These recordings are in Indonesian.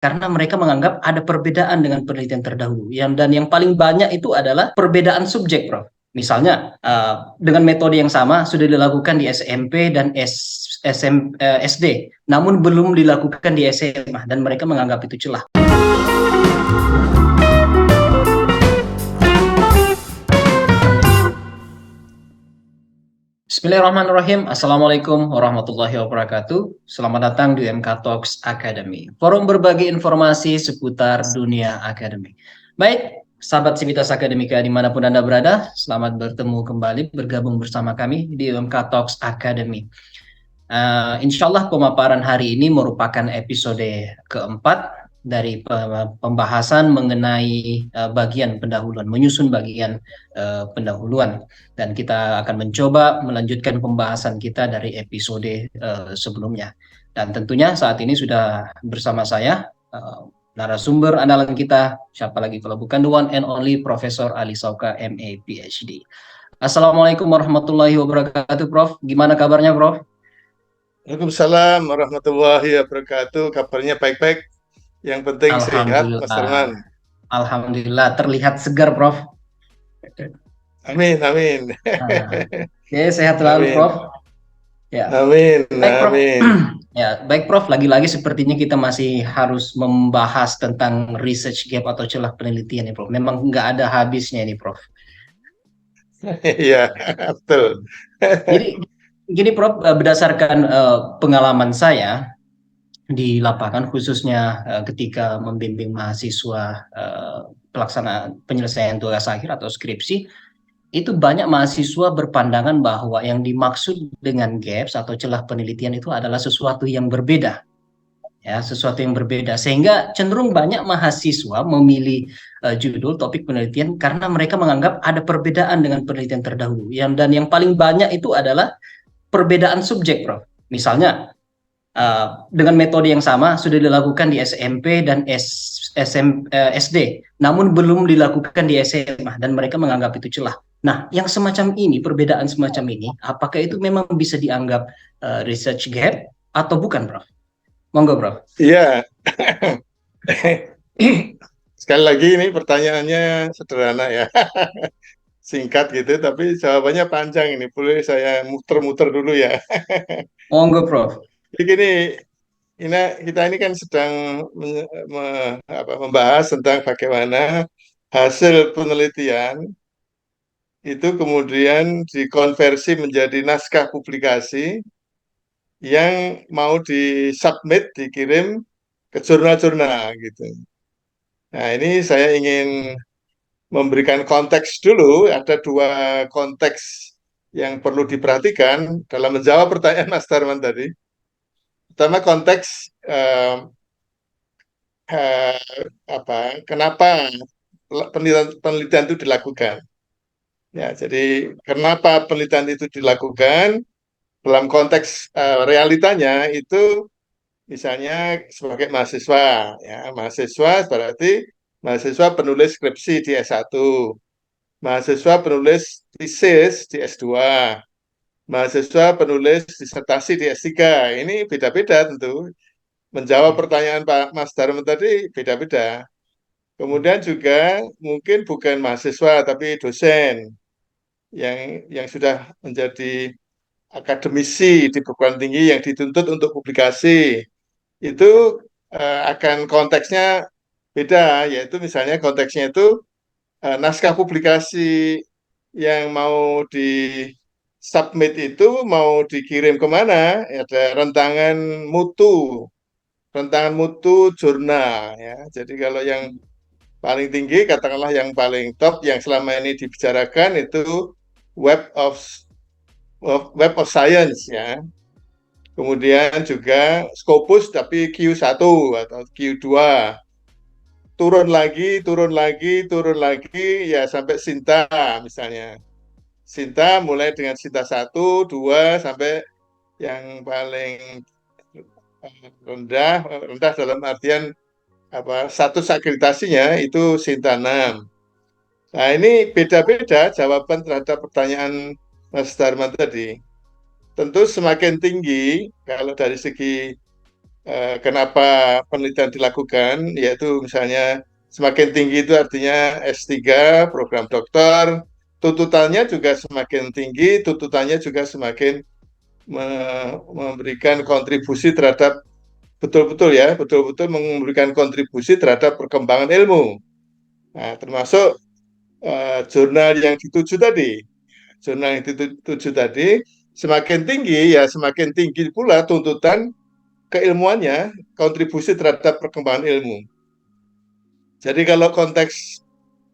karena mereka menganggap ada perbedaan dengan penelitian terdahulu. Dan yang paling banyak itu adalah perbedaan subjek, Prof. Misalnya, dengan metode yang sama sudah dilakukan di SMP dan SD, namun belum dilakukan di SMA, dan mereka menganggap itu celah. Bismillahirrahmanirrahim. Assalamualaikum warahmatullahi wabarakatuh. Selamat datang di MK Talks Academy, forum berbagi informasi seputar dunia akademik. Baik, sahabat Sivitas Akademika dimanapun Anda berada, selamat bertemu kembali, bergabung bersama kami di MK Talks Academy. Insya Allah pemaparan hari ini merupakan episode keempat dari pembahasan mengenai bagian pendahuluan, menyusun bagian pendahuluan. Dan kita akan mencoba melanjutkan pembahasan kita dari episode sebelumnya. Dan tentunya saat ini sudah bersama saya narasumber andalan kita, siapa lagi kalau bukan the one and only Profesor Ali Sauka, MA, PhD. Assalamualaikum warahmatullahi wabarakatuh, Prof. Gimana kabarnya, Prof? Waalaikumsalam warahmatullahi wabarakatuh. Kabarnya baik-baik. Yang penting sehat, Mas Darman. Alhamdulillah. Alhamdulillah, terlihat segar, Prof. Amin, amin. Oke, sehat selalu, Amin. Prof. Ya, Amin, baik, Prof. amin. Ya, baik, Prof. Lagi-lagi sepertinya kita masih harus membahas tentang research gap atau celah penelitian nih, Prof. Memang nggak ada habisnya ini, Prof. Iya, betul. Jadi, gini, Prof, berdasarkan pengalaman saya di lapangan, khususnya ketika membimbing mahasiswa pelaksanaan penyelesaian tugas akhir atau skripsi, itu banyak mahasiswa berpandangan bahwa yang dimaksud dengan gaps atau celah penelitian itu adalah sesuatu yang berbeda, ya, sesuatu yang berbeda, sehingga cenderung banyak mahasiswa memilih judul topik penelitian karena mereka menganggap ada perbedaan dengan penelitian terdahulu. Dan yang paling banyak itu adalah perbedaan subjek, Prof. Misalnya, dengan metode yang sama sudah dilakukan di SMP dan SD, namun belum dilakukan di SMA, dan mereka menganggap itu celah. Nah, yang semacam ini, perbedaan semacam ini, apakah itu memang bisa dianggap research gap atau bukan, Prof? Monggo, Prof. Iya. Sekali lagi ini pertanyaannya sederhana ya. Singkat gitu, tapi jawabannya panjang ini. Boleh saya muter-muter dulu ya. Monggo, Prof. Jadi gini, ini kita ini kan sedang membahas tentang bagaimana hasil penelitian itu kemudian dikonversi menjadi naskah publikasi yang mau disubmit, dikirim ke jurnal-jurnal gitu. Nah, ini saya ingin memberikan konteks dulu. Ada dua konteks yang perlu diperhatikan dalam menjawab pertanyaan Mas Darman tadi. Pertama, konteks eh, kenapa penelitian itu dilakukan. Ya, jadi kenapa penelitian itu dilakukan dalam konteks realitanya itu misalnya sebagai mahasiswa, ya mahasiswa berarti mahasiswa penulis skripsi di S1, mahasiswa penulis tesis di S2, mahasiswa penulis disertasi di S3. Ini beda-beda tentu. Menjawab pertanyaan Pak Mas Darman tadi beda-beda. Kemudian juga mungkin bukan mahasiswa tapi dosen yang sudah menjadi akademisi di perguruan tinggi yang dituntut untuk publikasi. Itu akan konteksnya beda, yaitu misalnya konteksnya itu naskah publikasi yang mau di submit itu mau dikirim kemana? Ada rentangan mutu jurnal ya. Jadi kalau yang paling tinggi, katakanlah yang paling top, yang selama ini dibicarakan itu Web of Web of Science ya. Kemudian juga Scopus tapi Q1 atau Q2. Turun lagi ya sampai Sinta misalnya. Sinta mulai dengan Sinta 1, 2 sampai yang paling rendah dalam artian status akreditasinya itu Sinta 6. Nah, ini beda-beda jawaban terhadap pertanyaan Mas Darman tadi. Tentu semakin tinggi kalau dari segi kenapa penelitian dilakukan, yaitu misalnya semakin tinggi itu artinya S3, program doktor, tuntutannya juga semakin tinggi, tuntutannya juga semakin memberikan kontribusi terhadap betul-betul ya, betul-betul memberikan kontribusi terhadap perkembangan ilmu. Nah, termasuk jurnal yang dituju tadi. Jurnal yang dituju tadi semakin tinggi ya semakin tinggi pula tuntutan keilmuannya, kontribusi terhadap perkembangan ilmu. Jadi kalau konteks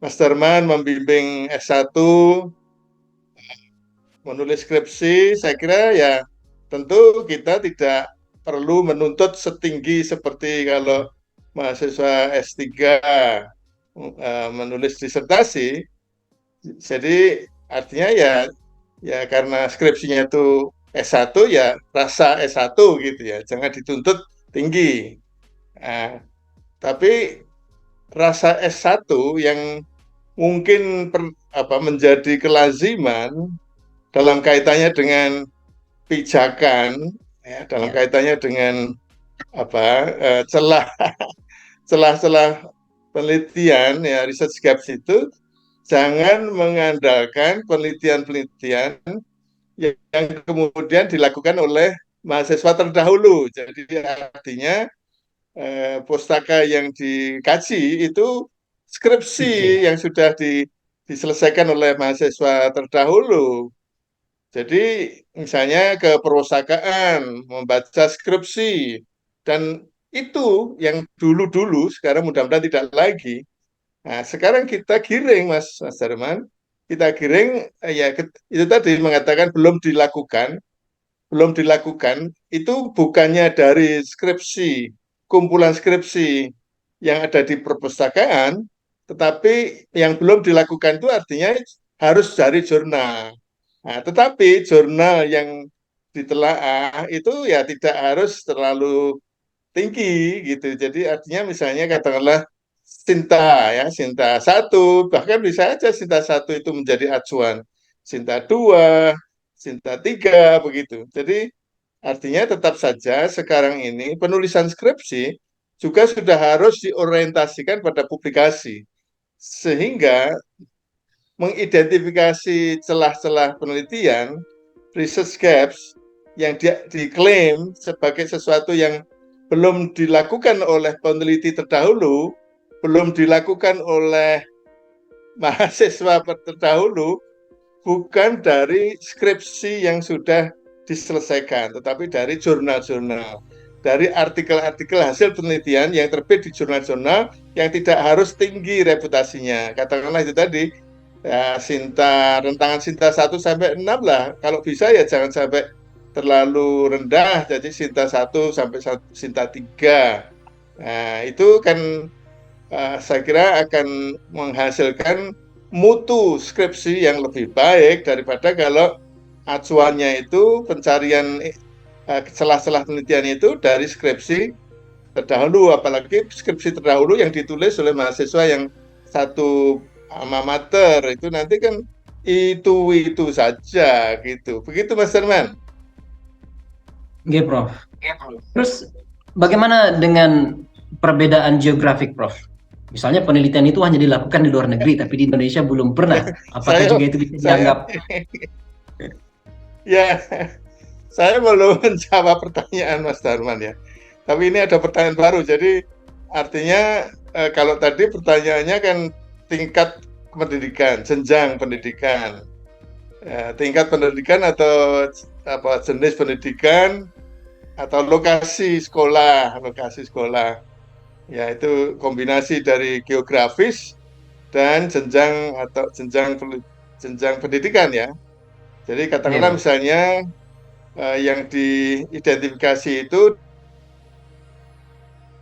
Mas Darman membimbing S1, menulis skripsi, saya kira ya tentu kita tidak perlu menuntut setinggi seperti kalau mahasiswa S3 menulis disertasi. Jadi artinya ya karena skripsinya itu S1 ya rasa S1 gitu ya, jangan dituntut tinggi. Nah, tapi rasa S1 yang mungkin menjadi kelaziman dalam kaitannya dengan pijakan, ya, dalam Ya. kaitannya dengan celah celah-celah penelitian ya research gaps itu jangan mengandalkan penelitian-penelitian yang kemudian dilakukan oleh mahasiswa terdahulu. Jadi artinya pustaka yang dikaji itu Oke. skripsi yang sudah diselesaikan oleh mahasiswa terdahulu. Jadi misalnya ke perpustakaan membaca skripsi dan itu yang dulu-dulu sekarang mudah-mudahan tidak lagi. Nah, sekarang kita giring Mas Darman, kita giring ya itu tadi mengatakan belum dilakukan itu bukannya dari skripsi, kumpulan skripsi yang ada di perpustakaan, tetapi yang belum dilakukan itu artinya harus dari jurnal. Nah, tetapi jurnal yang ditelaah itu ya tidak harus terlalu tinggi gitu. Jadi artinya misalnya katakanlah Sinta ya, Sinta satu, bahkan bisa aja Sinta satu itu menjadi acuan. Sinta dua, Sinta tiga, begitu. Jadi artinya tetap saja sekarang ini penulisan skripsi juga sudah harus diorientasikan pada publikasi. Sehingga mengidentifikasi celah-celah penelitian, research gaps yang diklaim sebagai sesuatu yang belum dilakukan oleh peneliti terdahulu, belum dilakukan oleh mahasiswa terdahulu, bukan dari skripsi yang sudah diselesaikan, tetapi dari jurnal-jurnal, dari artikel-artikel hasil penelitian yang terbit di jurnal-jurnal yang tidak harus tinggi reputasinya. Katakanlah itu tadi, ya, rentangan Sinta 1 sampai 6 lah. Kalau bisa ya jangan sampai terlalu rendah, jadi Sinta 1 sampai Sinta 3. Nah, itu kan saya kira akan menghasilkan mutu skripsi yang lebih baik daripada kalau acuannya itu pencarian celah-celah penelitian itu dari skripsi terdahulu, apalagi skripsi terdahulu yang ditulis oleh mahasiswa yang satu alma mater itu nanti kan itu saja gitu. Begitu Mas Herman. Oke, Prof. Terus bagaimana dengan perbedaan geografik, Prof? Misalnya penelitian itu hanya dilakukan di luar negeri, tapi di Indonesia belum pernah. Apakah Saya juga itu bisa saya dianggap? ya saya belum menjawab pertanyaan Mas Darman ya. Tapi ini ada pertanyaan baru. Jadi artinya kalau tadi pertanyaannya kan tingkat pendidikan, jenjang pendidikan, tingkat pendidikan atau jenis pendidikan atau lokasi sekolah. Ya itu kombinasi dari geografis dan jenjang pendidikan ya. Jadi Oke, katakanlah Prof. misalnya yang diidentifikasi itu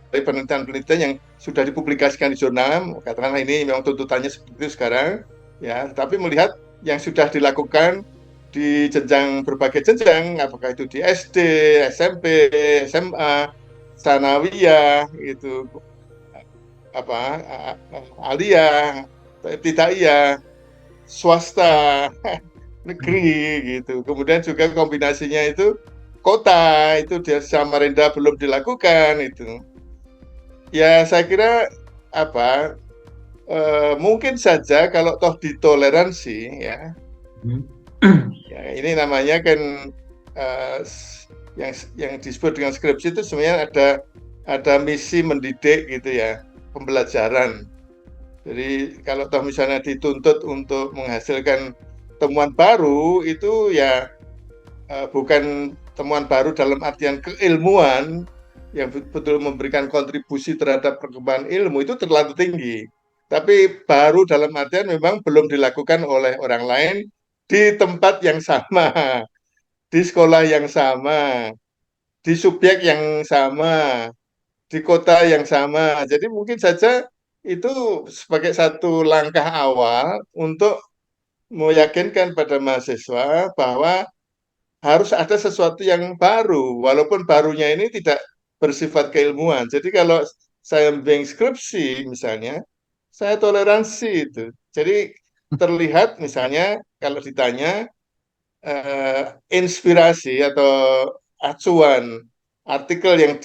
dari penelitian-penelitian yang sudah dipublikasikan di jurnal, katakanlah ini memang tuntutannya seperti itu sekarang, ya. Tapi melihat yang sudah dilakukan di jenjang berbagai jenjang, apakah itu di SD, SMP, SMA, sanawiyah, itu aliyah, ibtidaiyah, swasta, negeri, gitu. Kemudian juga kombinasinya itu kota itu di Samarinda belum dilakukan itu. Ya saya kira apa mungkin saja kalau toh ditoleransi ya, Hmm. ya ini namanya kan uh, yang disebut dengan skripsi itu sebenarnya ada misi mendidik gitu ya, pembelajaran. Jadi kalau toh misalnya dituntut untuk menghasilkan temuan baru itu ya bukan temuan baru dalam artian keilmuan yang betul memberikan kontribusi terhadap perkembangan ilmu itu terlalu tinggi. Tapi baru dalam artian memang belum dilakukan oleh orang lain di tempat yang sama, di sekolah yang sama, di subjek yang sama, di kota yang sama. Jadi mungkin saja itu sebagai satu langkah awal untuk meyakinkan pada mahasiswa bahwa harus ada sesuatu yang baru, walaupun barunya ini tidak bersifat keilmuan. Jadi kalau saya membimbing skripsi misalnya, saya toleransi itu. Jadi terlihat misalnya kalau ditanya inspirasi atau acuan artikel yang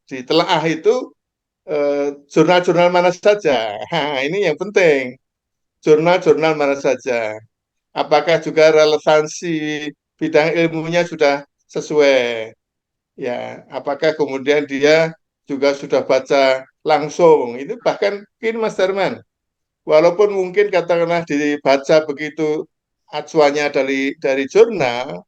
ditelaah itu jurnal-jurnal mana saja. Nah, ini yang penting. Jurnal-jurnal mana saja. Apakah juga relevansi bidang ilmunya sudah sesuai? Ya, apakah kemudian dia juga sudah baca langsung? Itu bahkan ini Mas Darman, walaupun mungkin katakanlah dibaca begitu acuannya dari jurnal,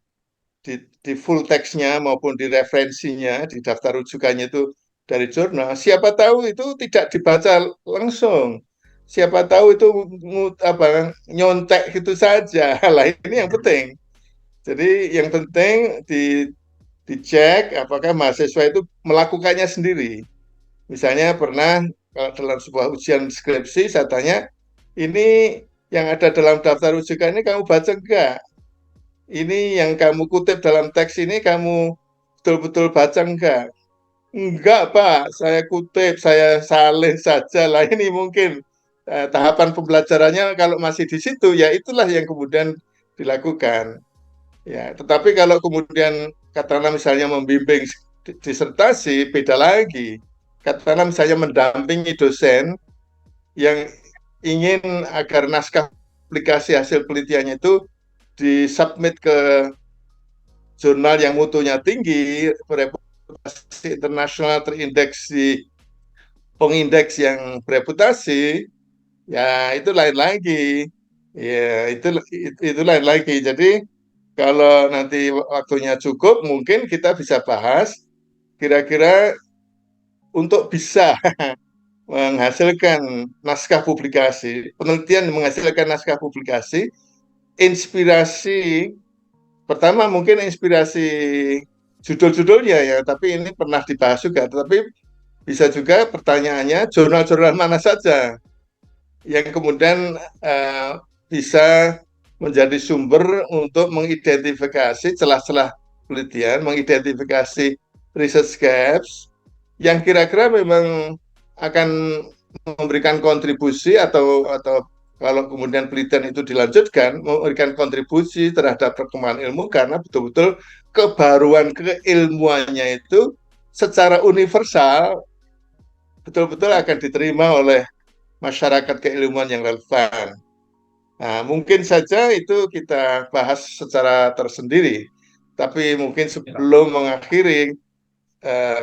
di full teksnya maupun di referensinya, di daftar rujukannya itu dari jurnal, siapa tahu itu tidak dibaca langsung. Siapa tahu itu apa nyontek gitu saja. Lah ini yang penting. Jadi yang penting dicek apakah mahasiswa itu melakukannya sendiri. Misalnya pernah kalau dalam sebuah ujian skripsi saya tanya, ini yang ada dalam daftar rujukan ini kamu baca enggak? Ini yang kamu kutip dalam teks ini kamu betul-betul baca enggak? Enggak, Pak. Saya kutip, saya salin saja lah. Ini mungkin tahapan pembelajarannya kalau masih di situ, ya itulah yang kemudian dilakukan. Ya, tetapi kalau kemudian katakanlah misalnya membimbing disertasi, beda lagi. Katakanlah misalnya mendampingi dosen yang ingin agar naskah aplikasi hasil penelitiannya itu disubmit ke jurnal yang mutunya tinggi, reputasi internasional terindeks di pengindeks yang bereputasi, ya itu lain lagi. Ya, itu lain lagi. Jadi kalau nanti waktunya cukup, mungkin kita bisa bahas kira-kira untuk bisa menghasilkan naskah publikasi, penelitian menghasilkan naskah publikasi, inspirasi pertama mungkin inspirasi judul-judulnya ya, tapi ini pernah dibahas juga. Tapi bisa juga pertanyaannya jurnal-jurnal mana saja yang kemudian bisa menjadi sumber untuk mengidentifikasi celah-celah penelitian, mengidentifikasi research gaps yang kira-kira memang akan memberikan kontribusi atau kalau kemudian penelitian itu dilanjutkan memberikan kontribusi terhadap perkembangan ilmu karena betul-betul kebaruan keilmuannya itu secara universal betul-betul akan diterima oleh masyarakat keilmuan yang relevan. Nah, mungkin saja itu kita bahas secara tersendiri. Tapi mungkin Ya. sebelum mengakhiri eh,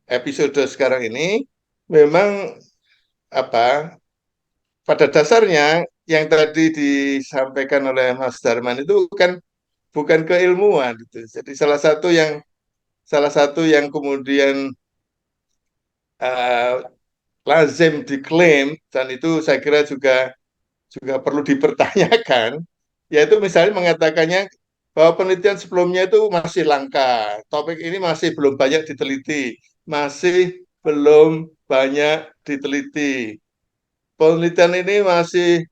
episode sekarang ini, memang apa pada dasarnya yang tadi disampaikan oleh Mas Darman itu kan bukan keilmuan gitu. Jadi salah satu yang kemudian uh, lazim diklaim dan itu saya kira juga perlu dipertanyakan, yaitu misalnya mengatakannya bahwa penelitian sebelumnya itu masih langka, topik ini masih belum banyak diteliti, masih belum banyak diteliti. Penelitian ini masih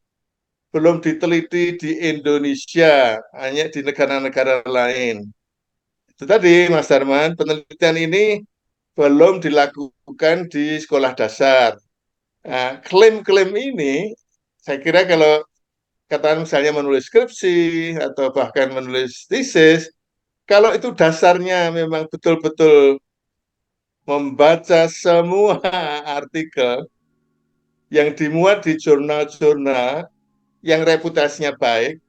belum diteliti di Indonesia, hanya di negara-negara lain. Itu tadi, Mas Darman, penelitian ini belum dilakukan di sekolah dasar. Nah, klaim-klaim ini, saya kira kalau katakan misalnya menulis skripsi atau bahkan menulis tesis, Kalau itu dasarnya memang betul-betul membaca semua artikel yang dimuat di jurnal-jurnal yang reputasinya baik,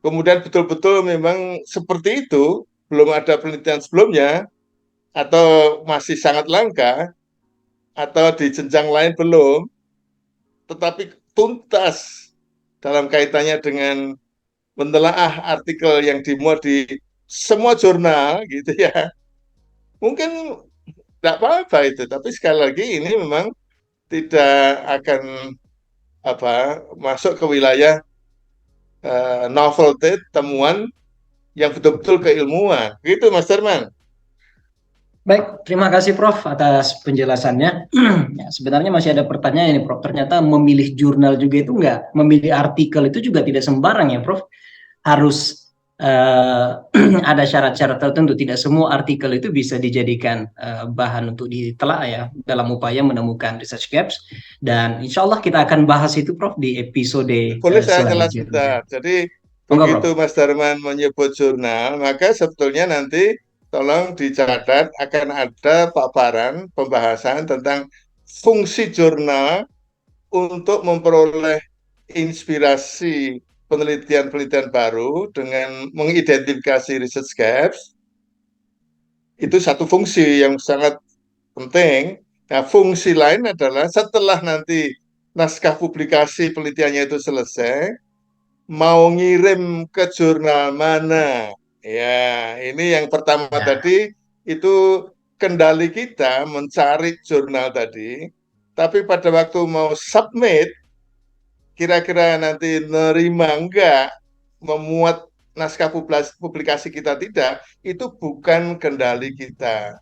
kemudian betul-betul memang seperti itu, belum ada penelitian sebelumnya, atau masih sangat langka, atau di jenjang lain belum, tetapi tuntas dalam kaitannya dengan menelaah artikel yang dimuat di semua jurnal, gitu ya. Mungkin tidak apa-apa itu, tapi sekali lagi ini memang tidak akan masuk ke wilayah novelty, temuan yang betul-betul keilmuan. Gitu, Mas Darman. Baik, terima kasih Prof atas penjelasannya. Ya, sebenarnya masih ada pertanyaan ini Prof. Ternyata memilih jurnal juga itu enggak, memilih artikel itu juga tidak sembarang ya Prof. Harus ada syarat-syarat tertentu. Tidak semua artikel itu bisa dijadikan bahan untuk ditelaah ya dalam upaya menemukan research gaps. Dan insya Allah kita akan bahas itu Prof di episode Boleh saya jelas selanjutnya. sebentar. Jadi Enggak begitu Prof. Mas Darman menyebut jurnal, maka sebetulnya nanti tolong dicatat akan ada paparan pembahasan tentang fungsi jurnal untuk memperoleh inspirasi penelitian-penelitian baru dengan mengidentifikasi research gaps. Itu satu fungsi yang sangat penting. Nah, fungsi lain adalah setelah nanti naskah publikasi penelitiannya itu selesai, mau ngirim ke jurnal mana? Ya, ini yang pertama Ya, tadi itu kendali kita mencari jurnal tadi. Tapi pada waktu mau submit, kira-kira nanti nerima enggak memuat naskah publikasi kita tidak, itu bukan kendali kita.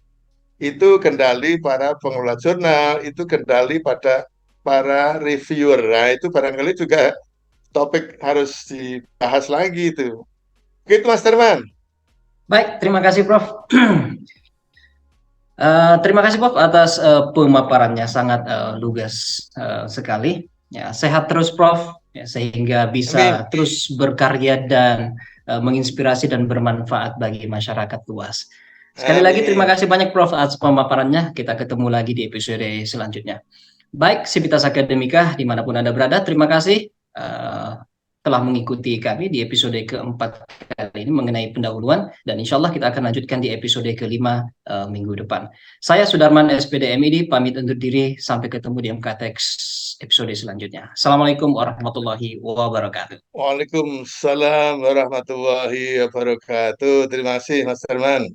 Itu kendali para pengelola jurnal, itu kendali pada para reviewer. Nah, itu barangkali juga topik harus dibahas lagi itu. Gitu, Mas Terman. baik, terima kasih Prof. Terima kasih Prof atas pemaparannya sangat lugas sekali. Ya, sehat terus Prof ya, sehingga Amin. bisa terus berkarya dan menginspirasi dan bermanfaat bagi masyarakat luas. Sekali lagi terima Amin. kasih banyak Prof atas pemaparannya. Kita ketemu lagi di episode selanjutnya. Baik, Sivitas Akademika dimanapun Anda berada, terima kasih telah mengikuti kami di episode keempat kali ini mengenai pendahuluan, dan insya Allah kita akan lanjutkan di episode kelima minggu depan. Saya Sudarman SPD MID pamit undur diri, sampai ketemu di MKTX episode selanjutnya. Assalamualaikum warahmatullahi wabarakatuh. Waalaikumsalam warahmatullahi wabarakatuh. Terima kasih, Mas Terman.